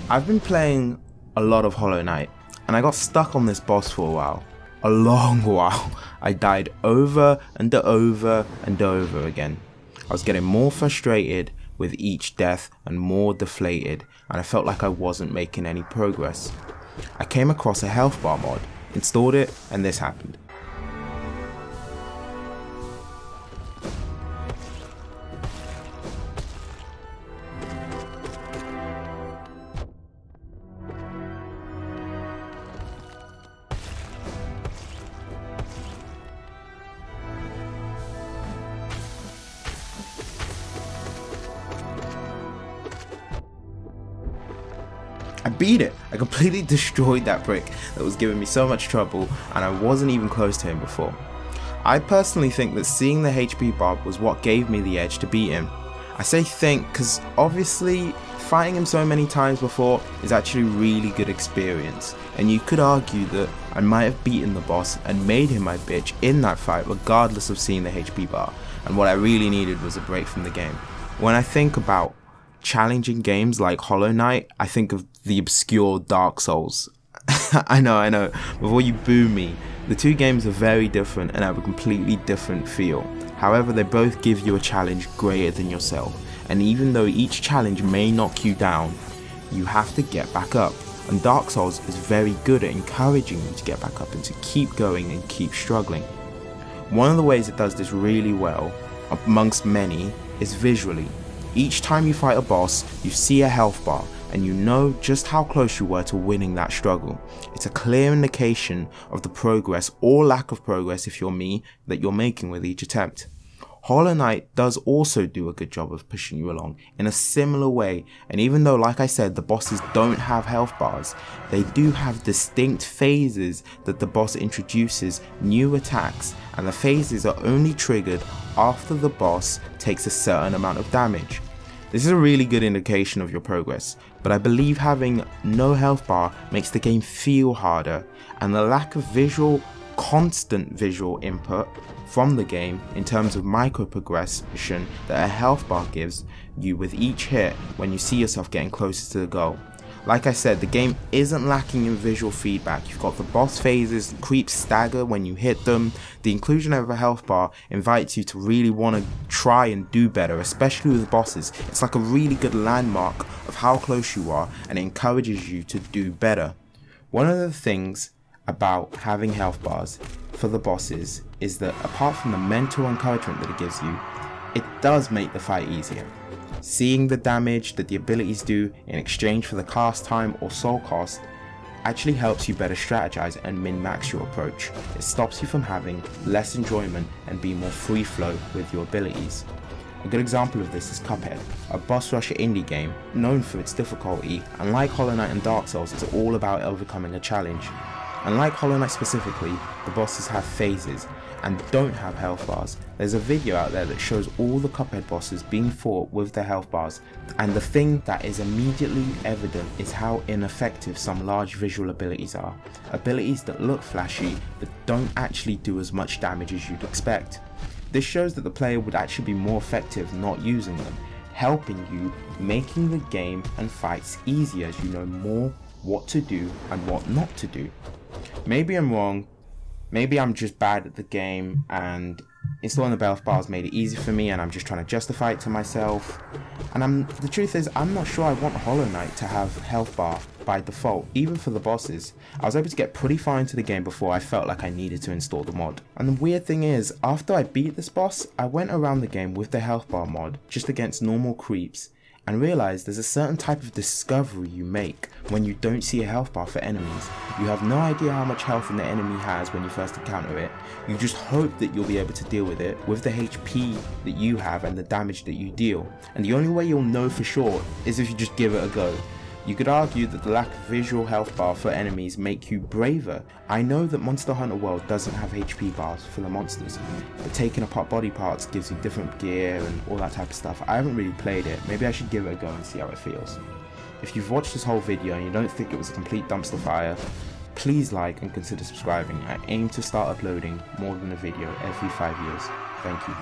I've been playing a lot of Hollow Knight, and I got stuck on this boss for a while. A long while. I died over and over and over again. I was getting more frustrated with each death and more deflated, and I felt like I wasn't making any progress. I came across a health bar mod, installed it, and this happened. I beat it! I completely destroyed that prick that was giving me so much trouble, and I wasn't even close to him before. I personally think that seeing the HP bar was what gave me the edge to beat him. I say think because obviously fighting him so many times before is actually really good experience, and you could argue that I might have beaten the boss and made him my bitch in that fight regardless of seeing the HP bar, and what I really needed was a break from the game. When I think about challenging games like Hollow Knight, I think of the obscure Dark Souls. I know, before you boo me, the two games are very different and have a completely different feel. However, they both give you a challenge greater than yourself, and even though each challenge may knock you down, you have to get back up, and Dark Souls is very good at encouraging you to get back up and to keep going and keep struggling. One of the ways it does this really well, amongst many, is visually. Each time you fight a boss, you see a health bar, and you know just how close you were to winning that struggle. It's a clear indication of the progress, or lack of progress if you're me, that you're making with each attempt. Hollow Knight does also do a good job of pushing you along in a similar way, and even though, like I said, the bosses don't have health bars, they do have distinct phases that the boss introduces new attacks, and the phases are only triggered after the boss takes a certain amount of damage. This is a really good indication of your progress, but I believe having no health bar makes the game feel harder, and the lack of constant visual input from the game in terms of micro progression that a health bar gives you with each hit when you see yourself getting closer to the goal. Like I said, the game isn't lacking in visual feedback. You've got the boss phases, creeps stagger when you hit them. The inclusion of a health bar invites you to really want to try and do better, especially with bosses. It's like a really good landmark of how close you are, and it encourages you to do better. One of the things about having health bars for the bosses is that apart from the mental encouragement that it gives you, it does make the fight easier. Seeing the damage that the abilities do in exchange for the cast time or soul cost actually helps you better strategize and min-max your approach. It stops you from having less enjoyment and being more free flow with your abilities. A good example of this is Cuphead, a boss rush indie game known for its difficulty, and like Hollow Knight and Dark Souls, it's all about overcoming a challenge. And like Hollow Knight specifically, the bosses have phases and don't have health bars. There's a video out there that shows all the Cuphead bosses being fought with their health bars, and the thing that is immediately evident is how ineffective some large visual abilities are. Abilities that look flashy but don't actually do as much damage as you'd expect. This shows that the player would actually be more effective not using them, helping you, making the game and fights easier as you know more what to do and what not to do. Maybe I'm wrong, maybe I'm just bad at the game and installing the health bars made it easy for me and I'm just trying to justify it to myself. And the truth is, I'm not sure I want Hollow Knight to have health bar by default, even for the bosses. I was able to get pretty far into the game before I felt like I needed to install the mod. And the weird thing is, after I beat this boss, I went around the game with the health bar mod just against normal creeps, and realised there's a certain type of discovery you make when you don't see a health bar for enemies. You have no idea how much health the enemy has when you first encounter it. You just hope that you'll be able to deal with it with the HP that you have and the damage that you deal. And the only way you'll know for sure is if you just give it a go. You could argue that the lack of visual health bar for enemies make you braver. I know that Monster Hunter World doesn't have HP bars for the monsters, but taking apart body parts gives you different gear and all that type of stuff. I haven't really played it, maybe I should give it a go and see how it feels. If you've watched this whole video and you don't think it was a complete dumpster fire, please like and consider subscribing. I aim to start uploading more than a video every 5 years. Thank you.